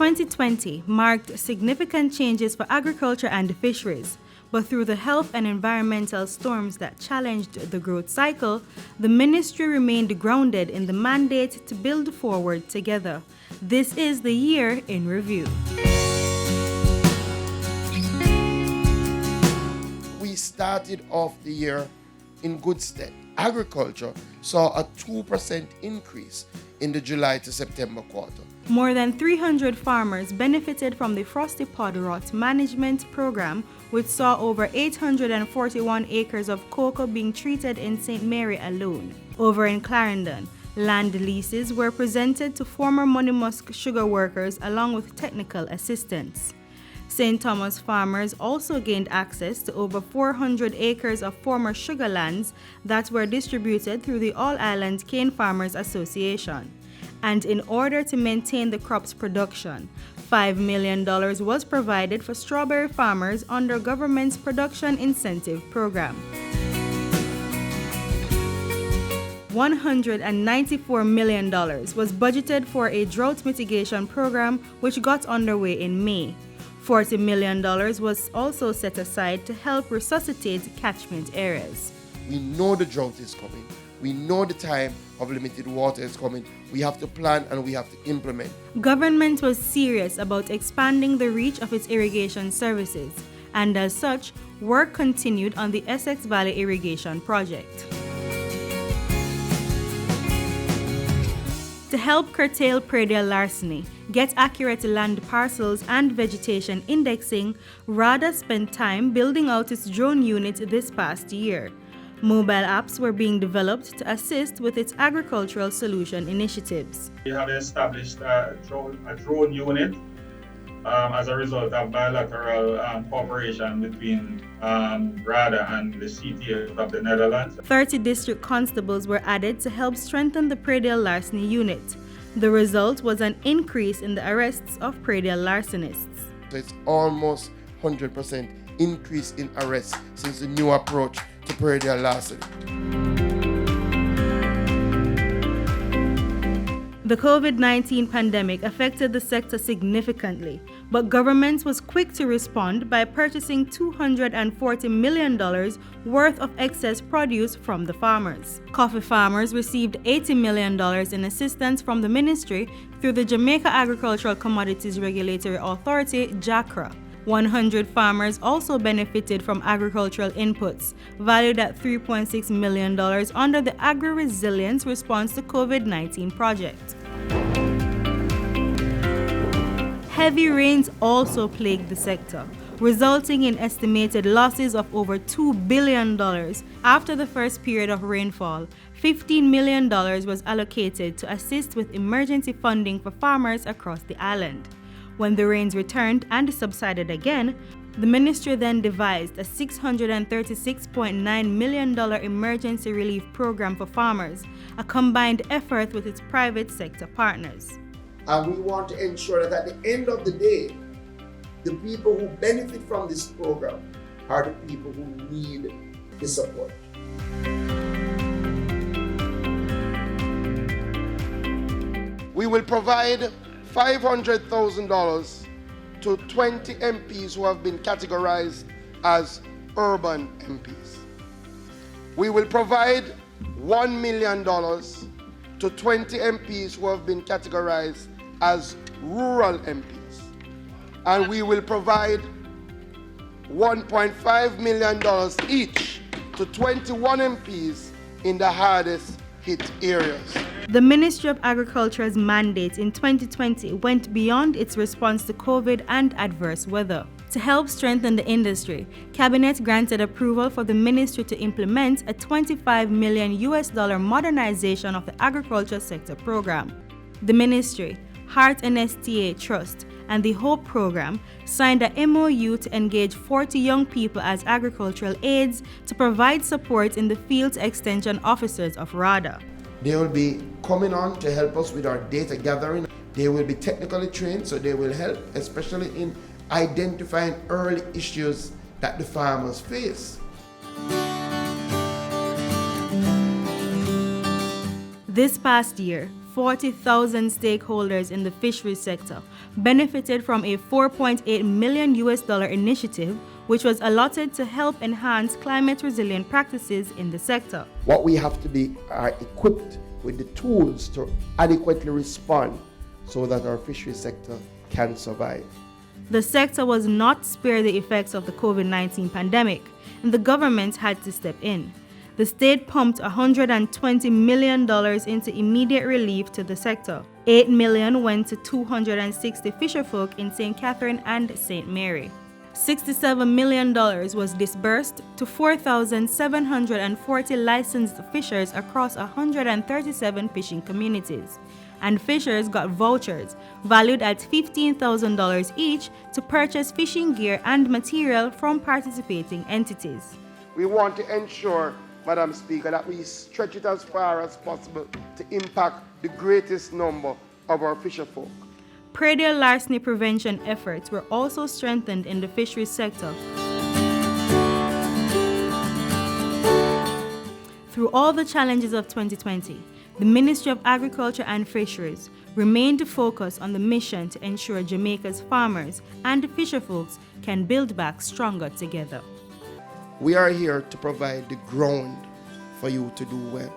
2020 marked significant changes for agriculture and fisheries, but through the health and environmental storms that challenged the growth cycle, the ministry remained grounded in the mandate to build forward together. This is the year in review. We started off the year in good stead. Agriculture saw a 2% increase in the July to September quarter. More than 300 farmers benefited from the Frosty Pod Rot Management Program, which saw over 841 acres of cocoa being treated in St. Mary alone. Over in Clarendon, land leases were presented to former Monimusk sugar workers along with technical assistance. St. Thomas farmers also gained access to over 400 acres of former sugar lands that were distributed through the All Island Cane Farmers Association. And in order to maintain the crop's production, $5 million was provided for strawberry farmers under government's production incentive program. $194 million was budgeted for a drought mitigation program which got underway in May. $40 million was also set aside to help resuscitate catchment areas. We know the drought is coming. We know the time of limited water is coming. We have to plan and we have to implement. Government was serious about expanding the reach of its irrigation services, and as such, work continued on the Essex Valley Irrigation Project. To help curtail predial larceny, get accurate land parcels and vegetation indexing, RADA spent time building out its drone unit this past year. Mobile apps were being developed to assist with its agricultural solution initiatives. We have established a drone unit as a result of bilateral cooperation between RADA and the CTA of the Netherlands. 30 district constables were added to help strengthen the predial larceny unit. The result was an increase in the arrests of predial larcenists. So it's almost 100% increase in arrests since the new approach to predial larceny. The COVID-19 pandemic affected the sector significantly, but government was quick to respond by purchasing $240 million worth of excess produce from the farmers. Coffee farmers received $80 million in assistance from the ministry through the Jamaica Agricultural Commodities Regulatory Authority, JACRA. 100 farmers also benefited from agricultural inputs, valued at $3.6 million under the Agri-Resilience Response to COVID-19 project. Heavy rains also plagued the sector, resulting in estimated losses of over $2 billion. After the first period of rainfall, $15 million was allocated to assist with emergency funding for farmers across the island. When the rains returned and subsided again, the ministry then devised a $636.9 million emergency relief program for farmers, a combined effort with its private sector partners. And we want to ensure that at the end of the day, the people who benefit from this program are the people who need the support. We will provide $500,000 to 20 MPs who have been categorized as urban MPs. We will provide $1 million to 20 MPs who have been categorized as rural MPs. And we will provide $1.5 million each to 21 MPs in the hardest hit areas. The Ministry of Agriculture's mandate in 2020 went beyond its response to COVID and adverse weather. To help strengthen the industry, Cabinet granted approval for the ministry to implement a $25 million modernization of the agriculture sector program. The ministry, Heart NSTA Trust, and the HOPE program signed a MOU to engage 40 young people as agricultural aides to provide support in the field to extension officers of RADA. They will be coming on to help us with our data gathering. They will be technically trained, so they will help, especially in identifying early issues that the farmers face. This past year, 40,000 stakeholders in the fisheries sector benefited from a $4.8 million initiative, which was allotted to help enhance climate resilient practices in the sector. What we have to be are equipped with the tools to adequately respond so that our fisheries sector can survive. The sector was not spared the effects of the COVID-19 pandemic, and the government had to step in. The state pumped $120 million into immediate relief to the sector. $8 million went to 260 fisherfolk in St. Catherine and St. Mary. $67 million was disbursed to 4,740 licensed fishers across 137 fishing communities. And fishers got vouchers valued at $15,000 each to purchase fishing gear and material from participating entities. We want to ensure, Madam Speaker, that we stretch it as far as possible to impact the greatest number of our fisherfolk. Predial larceny prevention efforts were also strengthened in the fisheries sector. Through all the challenges of 2020, the Ministry of Agriculture and Fisheries remained focused on the mission to ensure Jamaica's farmers and fisherfolks can build back stronger together. We are here to provide the ground for you to do well.